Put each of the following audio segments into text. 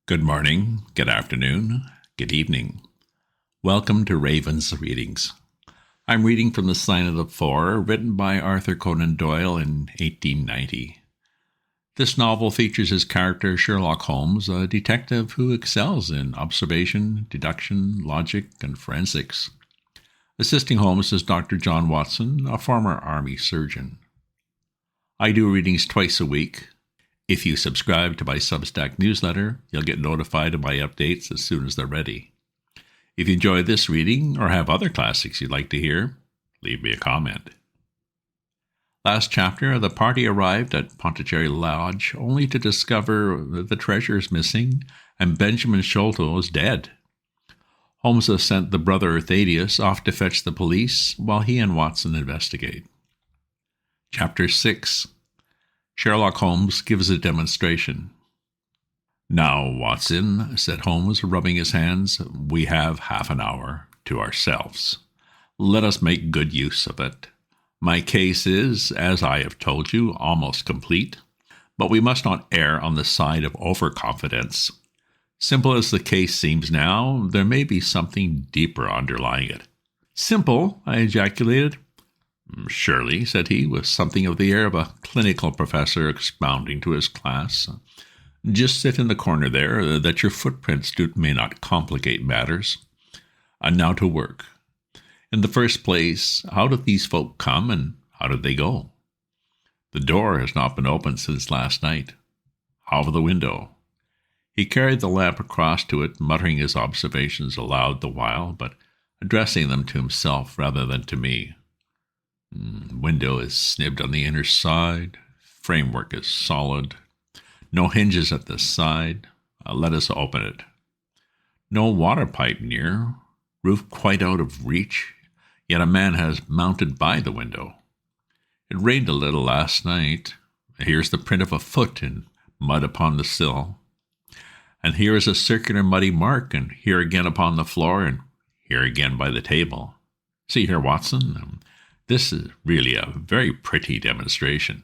Good morning, good afternoon, good evening. Welcome to Raven's Readings. I'm reading from The Sign of the Four, written by Arthur Conan Doyle in 1890. This novel features his character Sherlock Holmes, a detective who excels in observation, deduction, logic, and forensics. Assisting Holmes is Dr. John Watson, a former Army surgeon. I do readings twice a week. If you subscribe to my Substack newsletter, you'll get notified of my updates as soon as they're ready. If you enjoy this reading or have other classics you'd like to hear, leave me a comment. Last chapter, the party arrived at Pontecherry Lodge only to discover that the treasure is missing and Benjamin Sholto is dead. Holmes has sent the brother Thadeus off to fetch the police while he and Watson investigate. Chapter 6. Sherlock Holmes gives a demonstration. "Now, Watson," said Holmes, rubbing his hands, "we have half an hour to ourselves. Let us make good use of it. My case is, as I have told you, almost complete, but we must not err on the side of overconfidence. Simple as the case seems now, there may be something deeper underlying it." "Simple?" I ejaculated. "Surely," said he, with something of the air of a clinical professor expounding to his class. "Just sit in the corner there, that your footprints may not complicate matters. And now to work. In the first place, how did these folk come, and how did they go? The door has not been opened since last night. How of the window?" He carried the lamp across to it, muttering his observations aloud the while, but addressing them to himself rather than to me. "Window is snibbed on the inner side. Framework is solid. No hinges at the side. Let us open it. No water pipe near. Roof quite out of reach. Yet a man has mounted by the window. It rained a little last night. Here's the print of a foot in mud upon the sill. And here is a circular muddy mark, and here again upon the floor, and here again by the table. See here, Watson. This is really a very pretty demonstration."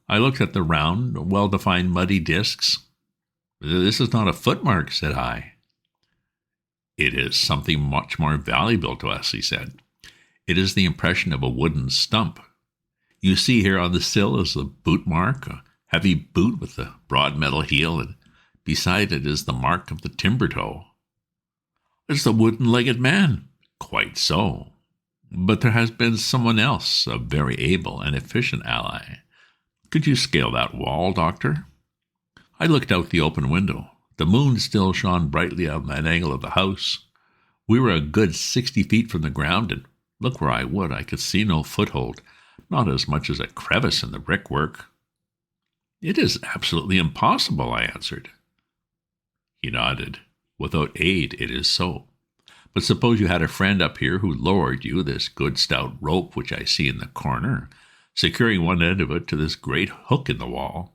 I looked at the round, well-defined muddy discs. "This is not a footmark," said I. "It is something much more valuable to us," he said. "It is the impression of a wooden stump. You see here on the sill is the boot mark, a heavy boot with a broad metal heel, and beside it is the mark of the timber toe." "It's the wooden-legged man." "Quite so. But there has been someone else, a very able and efficient ally. Could you scale that wall, Doctor?" I looked out the open window. The moon still shone brightly on that angle of the house. We were a good 60 feet from the ground, and look where I would, I could see no foothold, not as much as a crevice in the brickwork. "It is absolutely impossible," I answered. He nodded. "Without aid, it is so. But suppose you had a friend up here who lowered you this good stout rope which I see in the corner, securing one end of it to this great hook in the wall.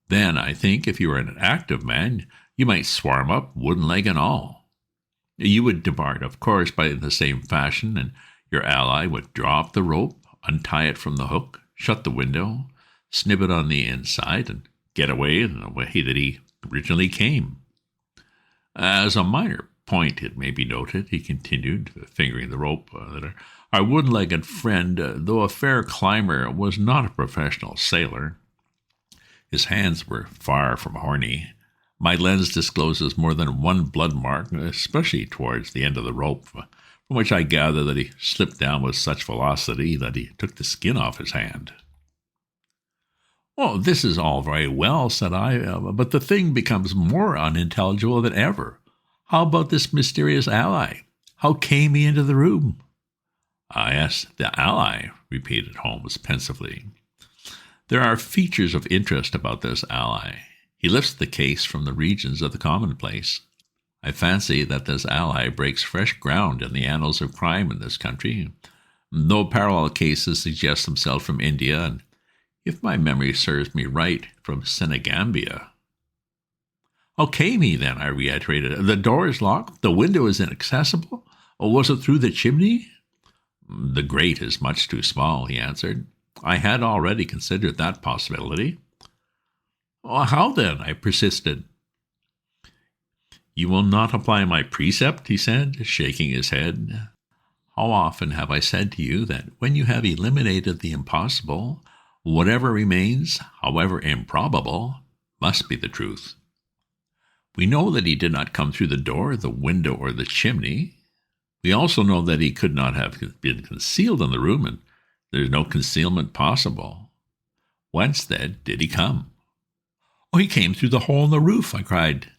Then, I think, if you were an active man, you might swarm up, wooden leg and all. You would depart, of course, by the same fashion, and your ally would draw up the rope, untie it from the hook, shut the window, snib it on the inside, and get away in the way that he originally came. As a minor point, it may be noted," he continued, fingering the rope, that our wooden-legged friend, though a fair climber, was not a professional sailor. His hands were far from horny. My lens discloses more than one blood mark, especially towards the end of the rope, from which I gather that he slipped down with such velocity that he took the skin off his hand." "Oh, this is all very well," said I, "but the thing becomes more unintelligible than ever. How about this mysterious ally? How came he into the room?" "Ah, yes, the ally," repeated Holmes pensively. "There are features of interest about this ally. He lifts the case from the regions of the commonplace. I fancy that this ally breaks fresh ground in the annals of crime in this country, though parallel cases suggest themselves from India, and, if my memory serves me right, from Senegambia." "How came he, then?" I reiterated. "The door is locked? The window is inaccessible? Or was it through the chimney?" "The grate is much too small," he answered. "I had already considered that possibility." "How then?" I persisted. You will not apply my precept, he said, shaking his head. How often have I said to you that when you have eliminated the impossible, whatever remains, however improbable, must be the truth. We know that he did not come through the door, the window, or the chimney. We also know that he could not have been concealed in the room, and there is no concealment possible. Whence, then, did he come? Oh, he came through the hole in the roof, I cried.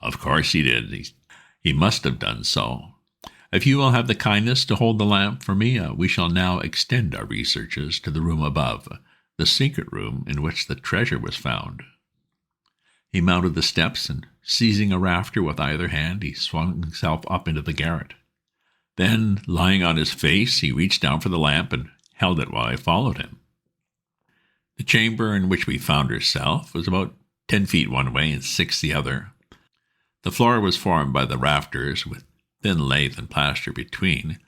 Of course he did. He must have done so. If you will have the kindness to hold the lamp for me, we shall now extend our researches to the room above, the secret room in which the treasure was found. He mounted the steps, and seizing a rafter with either hand, he swung himself up into the garret. Then, lying on his face, he reached down for the lamp and held it while I followed him. The chamber in which we found ourselves was about 10 feet one way and 6 the other. The floor was formed by the rafters, with thin lath and plaster between,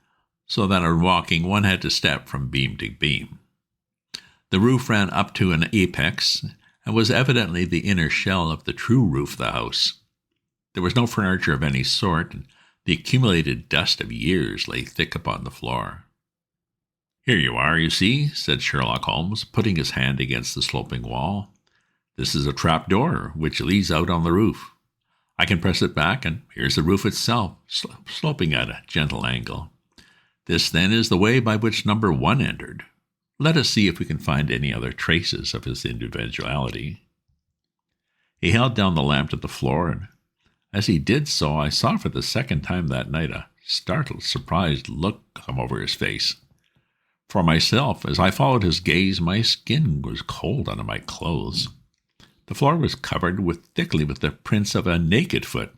so that on walking one had to step from beam to beam. The roof ran up to an apex, and was evidently the inner shell of the true roof of the house. There was no furniture of any sort, and the accumulated dust of years lay thick upon the floor. Here you are, you see, said Sherlock Holmes, putting his hand against the sloping wall. This is a trap door, which leads out on the roof. I can press it back, and here's the roof itself, sloping at a gentle angle. This, then, is the way by which number 1 entered. Let us see if we can find any other traces of his individuality. He held down the lamp to the floor, and as he did so, I saw for the second time that night a startled, surprised look come over his face. For myself, as I followed his gaze, my skin was cold under my clothes. The floor was covered thickly with the prints of a naked foot,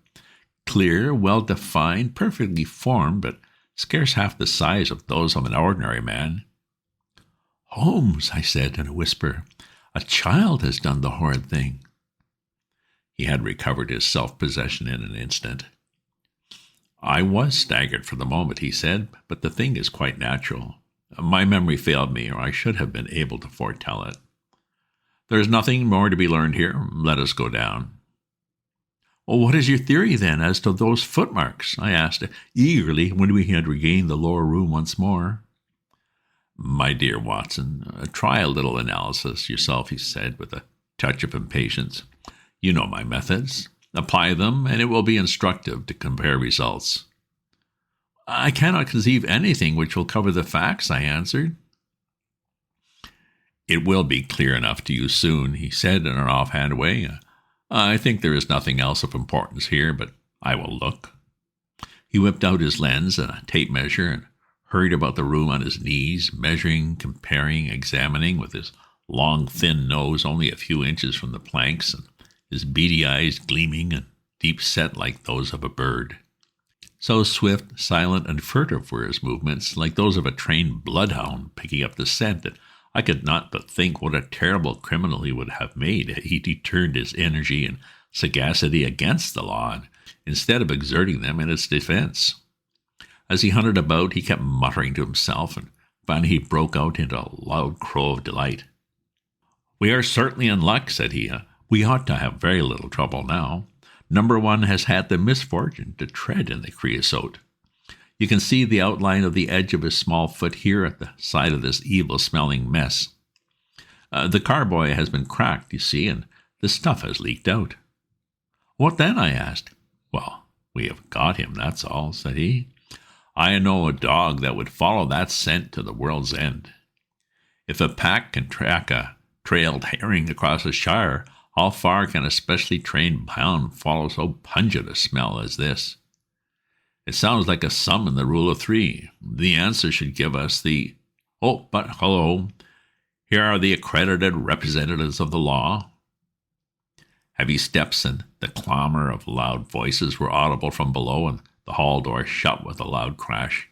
clear, well-defined, perfectly formed, but scarce half the size of those of an ordinary man. "Holmes," I said in a whisper, "a child has done the horrid thing." He had recovered his self-possession in an instant. "I was staggered for the moment," he said, "but the thing is quite natural. My memory failed me, or I should have been able to foretell it. There is nothing more to be learned here. Let us go down." "Well, what is your theory, then, as to those footmarks?" I asked eagerly when we had regained the lower room once more. "My dear Watson, try a little analysis yourself," he said, with a touch of impatience. "You know my methods. Apply them, and it will be instructive to compare results." "I cannot conceive anything which will cover the facts," I answered. "It will be clear enough to you soon," he said in an offhand way. "I think there is nothing else of importance here, but I will look." He whipped out his lens and a tape measure and hurried about the room on his knees, measuring, comparing, examining, with his long, thin nose only a few inches from the planks, and his beady eyes gleaming and deep-set like those of a bird. So swift, silent, and furtive were his movements, like those of a trained bloodhound picking up the scent, that I could not but think what a terrible criminal he would have made had he turned his energy and sagacity against the law, instead of exerting them in its defense. As he hunted about, he kept muttering to himself, and finally he broke out into a loud crow of delight. "We are certainly in luck," said he. "We ought to have very little trouble now. Number 1 has had the misfortune to tread in the creosote. You can see the outline of the edge of his small foot here at the side of this evil-smelling mess. The carboy has been cracked, you see, and the stuff has leaked out." "What then?" I asked. "Well, we have got him, that's all," said he. "I know a dog that would follow that scent to the world's end. If a pack can track a trailed herring across a shire, how far can a specially trained hound follow so pungent a smell as this? It sounds like a sum in the rule of 3. The answer should give us the— Oh, but hello, here are the accredited representatives of the law." Heavy steps and the clamor of loud voices were audible from below, and the hall door shut with a loud crash.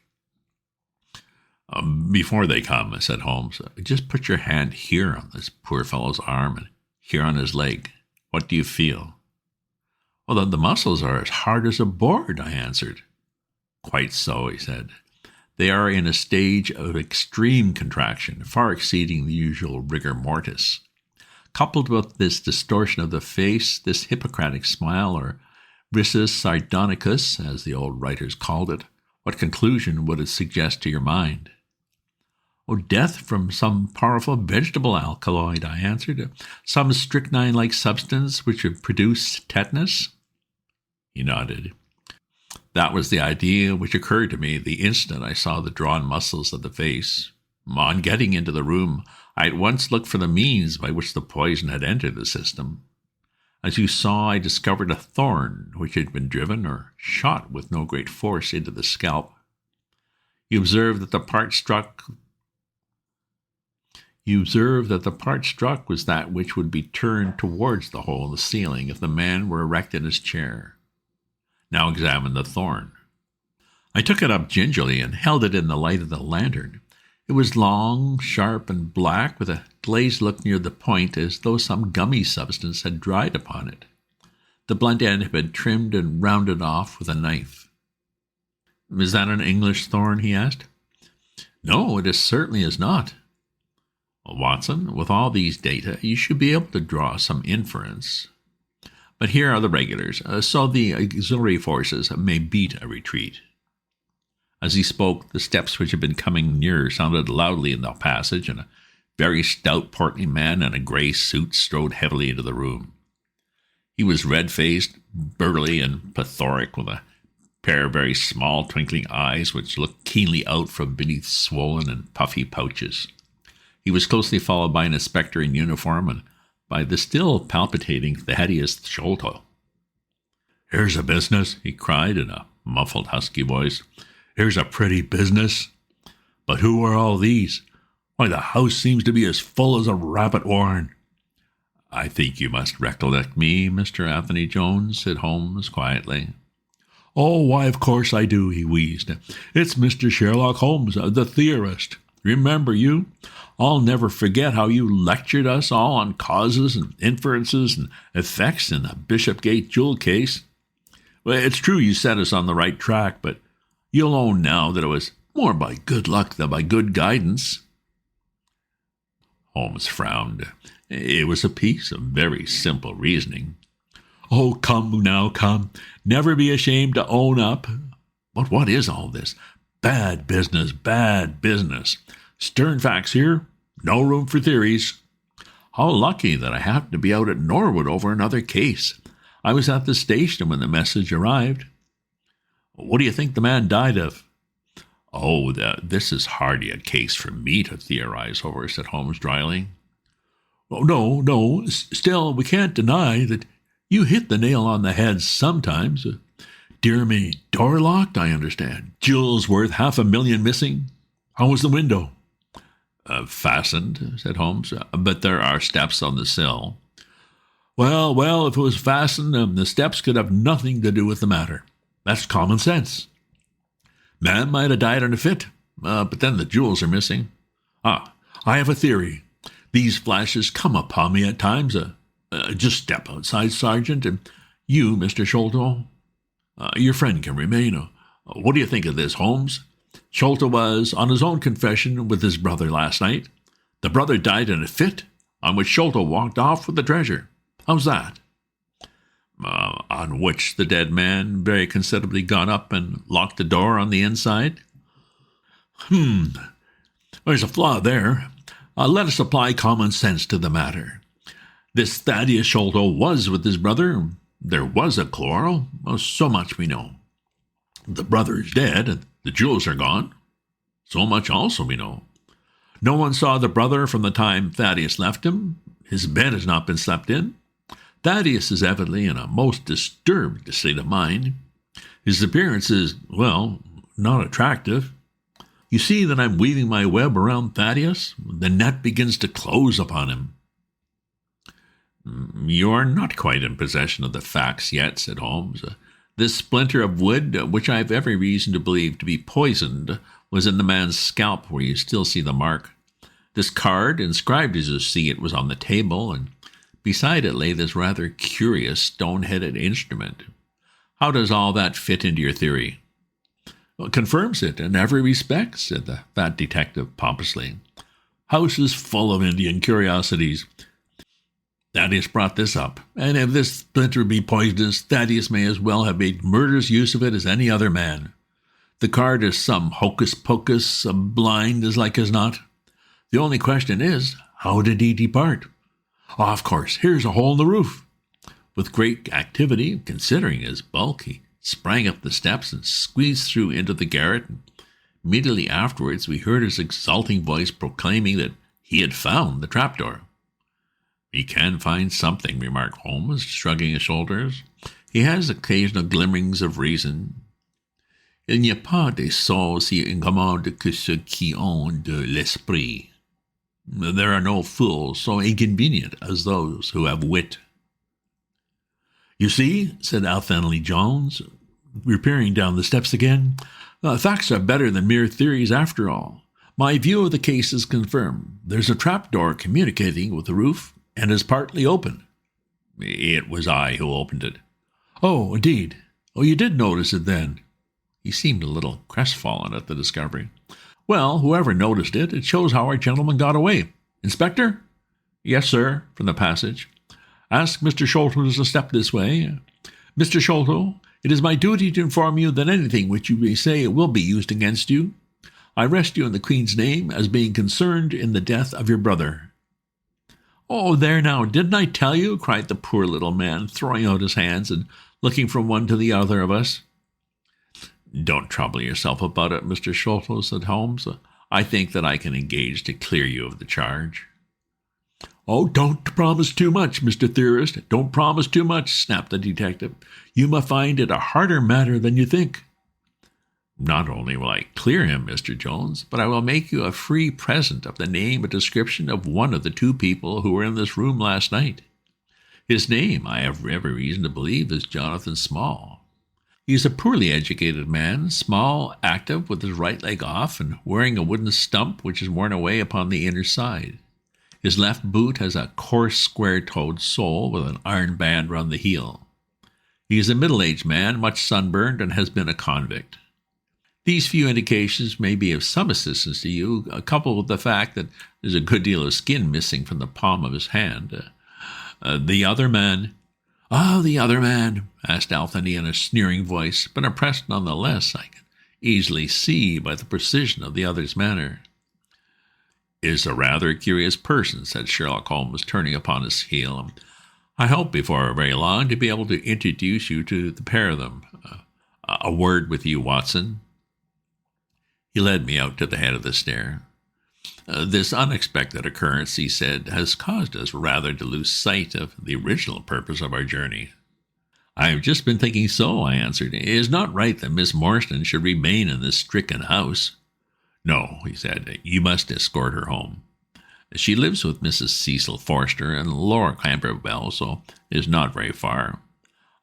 "Before they come," said Holmes, "just put your hand here on this poor fellow's arm and here on his leg. What do you feel?" "Well, the muscles are as hard as a board," I answered. "Quite so," he said. "They are in a stage of extreme contraction, far exceeding the usual rigor mortis. Coupled with this distortion of the face, this Hippocratic smile, or risus sardonicus, as the old writers called it. What conclusion would it suggest to your mind? Oh, death from some powerful vegetable alkaloid, I answered. Some strychnine-like substance which would produce tetanus? He nodded. That was the idea which occurred to me the instant I saw the drawn muscles of the face. On getting into the room, I at once looked for the means by which the poison had entered the system. As you saw, I discovered a thorn which had been driven or shot with no great force into the scalp. You observe that the part struck was that which would be turned towards the hole in the ceiling if the man were erect in his chair. Now examine the thorn. I took it up gingerly and held it in the light of the lantern. It was long, sharp, and black, with a glazed look near the point, as though some gummy substance had dried upon it. The blunt end had been trimmed and rounded off with a knife. "Is that an English thorn?" he asked. "No, it certainly is not." "Well, Watson, with all these data, you should be able to draw some inference. But here are the regulars, so the auxiliary forces may beat a retreat." As he spoke, the steps which had been coming nearer sounded loudly in the passage, and a very stout, portly man in a grey suit strode heavily into the room. He was red-faced, burly, and plethoric, with a pair of very small, twinkling eyes which looked keenly out from beneath swollen and puffy pouches. He was closely followed by an inspector in uniform and by the still palpitating Thadeus Sholto. "Here's a business," he cried in a muffled, husky voice. "Here's a pretty business. But who are all these? Why, the house seems to be as full as a rabbit warren." "I think you must recollect me, Mr. Anthony Jones," said Holmes quietly. "Oh, why, of course I do," he wheezed. "It's Mr. Sherlock Holmes, the theorist. Remember you? I'll never forget how you lectured us all on causes and inferences and effects in the Bishopgate jewel case. Well, it's true you set us on the right track, but you'll own now that it was more by good luck than by good guidance." Holmes frowned. It was a piece of very simple reasoning. "Oh, come now, come. Never be ashamed to own up. But what is all this? Bad business, bad business. Stern facts here. No room for theories. How lucky that I happened to be out at Norwood over another case. I was at the station when the message arrived." "What do you think the man died of?" "Oh, this is hardly a case for me to theorize over," said Holmes dryly. "Oh, no. Still, we can't deny that you hit the nail on the head sometimes. Dear me, door locked, I understand. Jewels worth $500,000 missing. How was the window?" "Fastened," said Holmes, "but there are steps on the sill." Well, if it was fastened, the steps could have nothing to do with the matter. That's common sense. Man might have died in a fit, but then the jewels are missing. I have a theory. These flashes come upon me at times. Just step outside, Sergeant, and you, Mr. Sholto, your friend can remain. What do you think of this, Holmes? Sholto was on his own confession with his brother last night. The brother died in a fit, on which Sholto walked off with the treasure. How's that?" On which the dead man very considerably got up and locked the door on the inside. There's a flaw there. Let us apply common sense to the matter. This Thadeus Sholto was with his brother. There was a quarrel. So much we know. The brother is dead, and the jewels are gone. So much also we know. No one saw the brother from the time Thadeus left him. His bed has not been slept in. Thadeus is evidently in a most disturbed state of mind. His appearance is, well, not attractive. You see that I'm weaving my web around Thadeus? The net begins to close upon him." "You are not quite in possession of the facts yet," said Holmes. "This splinter of wood, which I have every reason to believe to be poisoned, was in the man's scalp, where you still see the mark. This card, inscribed as you see it, was on the table, and beside it lay this rather curious stone-headed instrument. How does all that fit into your theory?" "Well, confirms it in every respect," said the fat detective pompously. "House is full of Indian curiosities. Thaddeus brought this up, and if this splinter be poisonous, Thaddeus may as well have made murderous use of it as any other man. The card is some hocus-pocus, blind as like as not. The only question is, how did he depart? Oh, of course, here's a hole in the roof. With great activity, considering his bulk, he sprang up the steps and squeezed through into the garret. Immediately afterwards, we heard his exulting voice proclaiming that he had found the trapdoor. "He can find something," remarked Holmes, shrugging his shoulders. "He has occasional glimmerings of reason. Il n'y a pas de sot si incommode que ceux qui ont de l'esprit. There are no fools so inconvenient as those who have wit." "You see," said Althany Jones, reappearing down the steps again, "facts are better than mere theories after all. My view of the case is confirmed. There's a trapdoor communicating with the roof, and is partly open." "It was I who opened it." "Oh, indeed. Oh, you did notice it then." He seemed a little crestfallen at the discovery. "Well, whoever noticed it, it shows how our gentleman got away. Inspector?" "Yes, sir," from the passage. "Ask Mr. Sholto to step this way. Mr. Sholto, it is my duty to inform you that anything which you may say will be used against you. I arrest you in the Queen's name as being concerned in the death of your brother." "Oh, there now, didn't I tell you?" cried the poor little man, throwing out his hands and looking from one to the other of us. "Don't trouble yourself about it, Mr. Sholto," said Holmes. "I think that I can engage to clear you of the charge." "Oh, don't promise too much, Mr. Theorist. Don't promise too much," snapped the detective. "You may find it a harder matter than you think." "Not only will I clear him, Mr. Jones, but I will make you a free present of the name and description of one of the two people who were in this room last night. His name, I have every reason to believe, is Jonathan Small. He is a poorly educated man, small, active, with his right leg off, and wearing a wooden stump which is worn away upon the inner side. His left boot has a coarse, square-toed sole with an iron band round the heel. He is a middle-aged man, much sunburned, and has been a convict. These few indications may be of some assistance to you, coupled with the fact that there's a good deal of skin missing from the palm of his hand. The other man—" "Ah, the other man?" asked Althany in a sneering voice, but impressed nonetheless, I can easily see, by the precision of the other's manner. "Is a rather curious person," said Sherlock Holmes, turning upon his heel. "I hope before very long to be able to introduce you to the pair of them. A word with you, Watson." He led me out to the head of the stair. "This unexpected occurrence," he said, "has caused us rather to lose sight of the original purpose of our journey." "I have just been thinking so," I answered. "It is not right that Miss Morstan should remain in this stricken house." "No," he said, "you must escort her home. She lives with Mrs. Cecil Forster and Laura Camberwell, so it is not very far.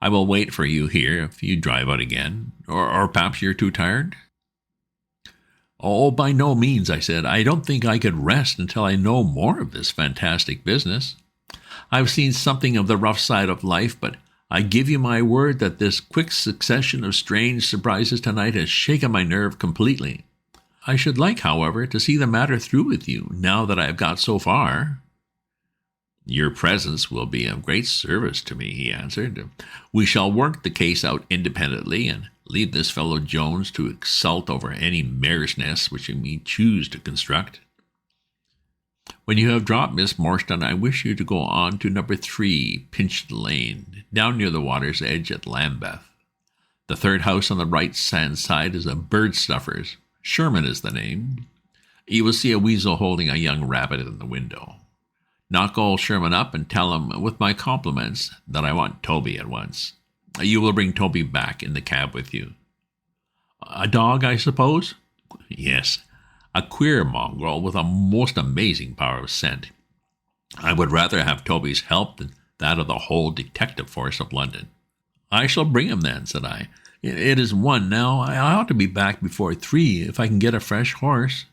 I will wait for you here if you drive out again, or perhaps you're too tired?" "Oh, by no means," I said. "I don't think I could rest until I know more of this fantastic business. I've seen something of the rough side of life, but I give you my word that this quick succession of strange surprises tonight has shaken my nerve completely. I should like, however, to see the matter through with you, now that I have got so far." "Your presence will be of great service to me," he answered. "We shall work the case out independently, and leave this fellow Jones to exult over any mare's nest which he may choose to construct. When you have dropped Miss Morstan, I wish you to go on to number 3, Pinched Lane, down near the water's edge at Lambeth. The third house on the right-hand side is a bird stuffer's. Sherman is the name. You will see a weasel holding a young rabbit in the window. Knock old Sherman up and tell him, with my compliments, that I want Toby at once. You will bring Toby back in the cab with you." "A dog, I suppose?" "Yes, a queer mongrel with a most amazing power of scent. I would rather have Toby's help than that of the whole detective force of London." "I shall bring him then," said I. "It is 1 now. I ought to be back before 3 if I can get a fresh horse."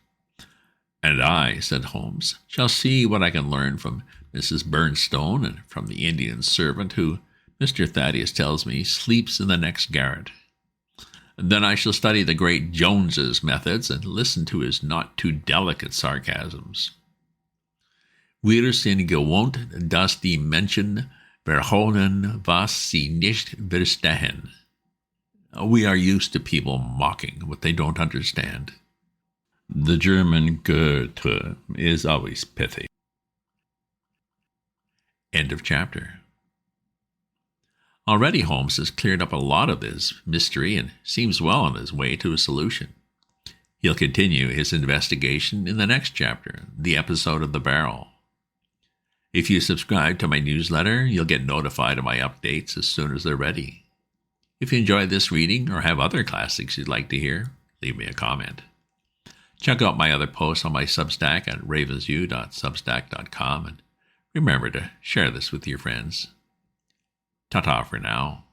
"And I," said Holmes, "shall see what I can learn from Mrs. Burnstone and from the Indian servant who, Mr. Thaddeus tells me, sleeps in the next garret. Then I shall study the great Jones's methods and listen to his not too delicate sarcasms." Wir sind gewohnt, dass die Menschen verhohnen, was sie nicht verstehen. We are used to people mocking what they don't understand. The German Goethe is always pithy. End of chapter. Already Holmes has cleared up a lot of this mystery and seems well on his way to a solution. He'll continue his investigation in the next chapter, the episode of the barrel. If you subscribe to my newsletter, you'll get notified of my updates as soon as they're ready. If you enjoyed this reading or have other classics you'd like to hear, leave me a comment. Check out my other posts on my Substack at ravensview.substack.com, and remember to share this with your friends. Ta-ta for now.